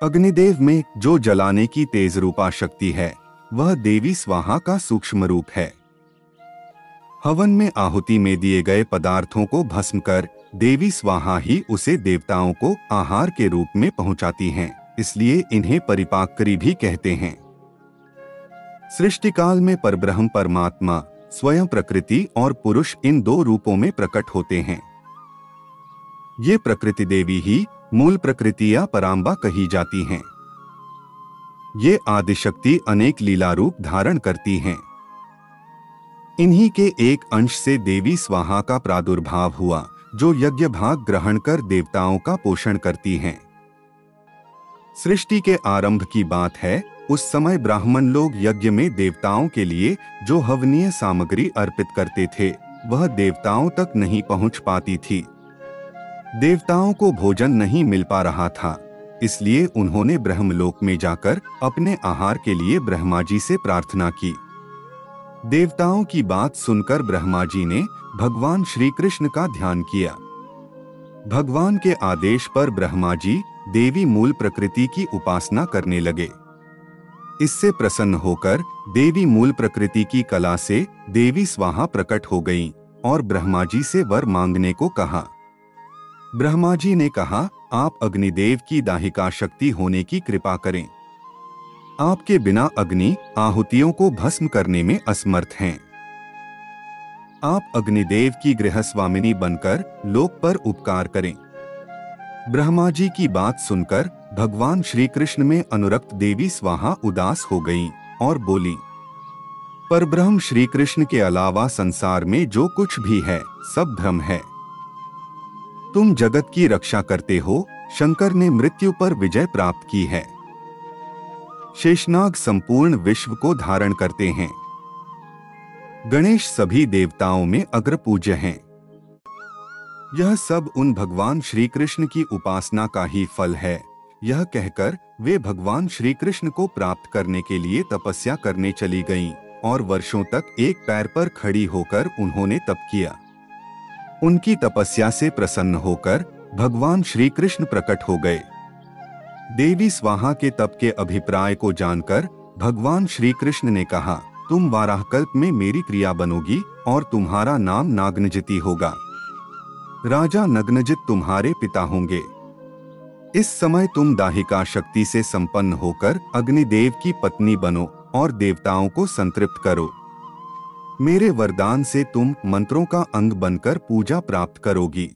अग्निदेव में जो जलाने की तेज रूपा शक्ति है वह देवी स्वाहा का सूक्ष्म रूप है। हवन में आहुति में दिए गए पदार्थों को भस्म कर देवी स्वाहा ही उसे देवताओं को आहार के रूप में पहुंचाती हैं, इसलिए इन्हें परिपाकरी भी कहते हैं। सृष्टिकाल में परब्रह्म परमात्मा स्वयं प्रकृति और पुरुष इन दो रूपों में प्रकट होते हैं। ये प्रकृति देवी ही मूल प्रकृति या पराम्बा कही जाती हैं। ये आदिशक्ति अनेक लीला रूप धारण करती हैं। इन्हीं के एक अंश से देवी स्वाहा का प्रादुर्भाव हुआ, जो यज्ञ भाग ग्रहण कर देवताओं का पोषण करती हैं। सृष्टि के आरंभ की बात है, उस समय ब्राह्मण लोग यज्ञ में देवताओं के लिए जो हवनीय सामग्री अर्पित करते थे वह देवताओं तक नहीं पहुंच पाती थी। देवताओं को भोजन नहीं मिल पा रहा था, इसलिए उन्होंने ब्रह्मलोक में जाकर अपने आहार के लिए ब्रह्मा जी से प्रार्थना की। देवताओं की बात सुनकर ब्रह्मा जी ने भगवान श्री कृष्ण का ध्यान किया। भगवान के आदेश पर ब्रह्मा जी देवी मूल प्रकृति की उपासना करने लगे। इससे प्रसन्न होकर देवी मूल प्रकृति की कला से देवी स्वाहा प्रकट हो गईं और ब्रह्मा जी से वर मांगने को कहा। ब्रह्मा जी ने कहा, आप अग्निदेव की दाहिका शक्ति होने की कृपा करें। आपके बिना अग्नि आहुतियों को भस्म करने में असमर्थ हैं। आप अग्निदेव की गृहस्वामिनी बनकर लोक पर उपकार करें। ब्रह्मा जी की बात सुनकर भगवान श्री कृष्ण में अनुरक्त देवी स्वाहा उदास हो गईं और बोली, परब्रह्म श्री कृष्ण के अलावा संसार में जो कुछ भी है सब भ्रम है। तुम जगत की रक्षा करते हो। शंकर ने मृत्यु पर विजय प्राप्त की है। शेषनाग संपूर्ण विश्व को धारण करते हैं। गणेश सभी देवताओं में अग्रपूज्य हैं। यह सब उन भगवान श्री कृष्ण की उपासना का ही फल है। यह कहकर वे भगवान श्री कृष्ण को प्राप्त करने के लिए तपस्या करने चली गईं और वर्षों तक एक पैर पर खड़ी होकर उन्होंने तप किया। उनकी तपस्या से प्रसन्न होकर भगवान श्री कृष्ण प्रकट हो गए। देवी स्वाहा के तप के अभिप्राय को जानकर भगवान श्री कृष्ण ने कहा, तुम वाराहकल्प में मेरी क्रिया बनोगी और तुम्हारा नाम नागनजिति होगा। राजा नग्नजित तुम्हारे पिता होंगे। इस समय तुम दाहिका शक्ति से संपन्न होकर अग्निदेव की पत्नी बनो और देवताओं को संतृप्त करो। मेरे वरदान से तुम मंत्रों का अंग बनकर पूजा प्राप्त करोगी।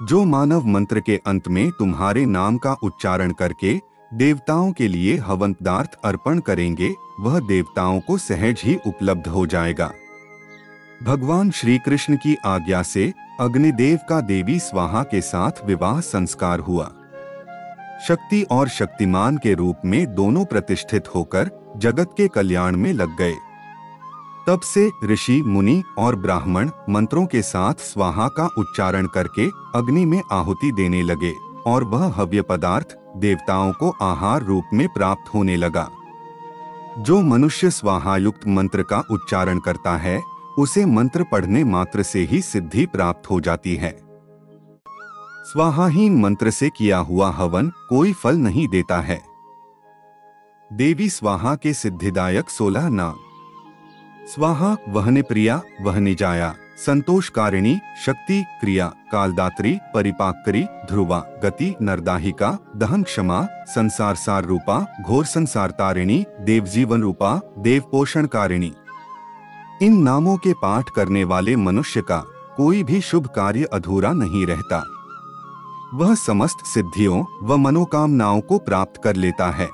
जो मानव मंत्र के अंत में तुम्हारे नाम का उच्चारण करके देवताओं के लिए हवन पदार्थ अर्पण करेंगे वह देवताओं को सहज ही उपलब्ध हो जाएगा। भगवान श्री कृष्ण की आज्ञा से अग्निदेव का देवी स्वाहा के साथ विवाह संस्कार हुआ। शक्ति और शक्तिमान के रूप में दोनों प्रतिष्ठित होकर जगत के कल्याण में लग गए। तब से ऋषि मुनि और ब्राह्मण मंत्रों के साथ स्वाहा का उच्चारण करके अग्नि में आहुति देने लगे और वह हव्य पदार्थ देवताओं को आहार रूप में प्राप्त होने लगा। जो मनुष्य स्वाहायुक्त मंत्र का उच्चारण करता है उसे मंत्र पढ़ने मात्र से ही सिद्धि प्राप्त हो जाती है। स्वाहाहीन मंत्र से किया हुआ हवन कोई फल नहीं देता है। देवी स्वाहा के सिद्धिदायक 16 नाम। स्वाहा वहने प्रिया, वहने जाया, संतोषकारिणी, शक्ति, क्रिया, कालदात्री, परिपाकरी, ध्रुवा, गति, नरदाहिका, दहन क्षमा, संसार सार रूपा, घोर संसार तारिणी, देवजीवन रूपा, देव पोषण कारिणी। इन नामों के पाठ करने वाले मनुष्य का कोई भी शुभ कार्य अधूरा नहीं रहता। वह समस्त सिद्धियों व मनोकामनाओं को प्राप्त कर लेता है।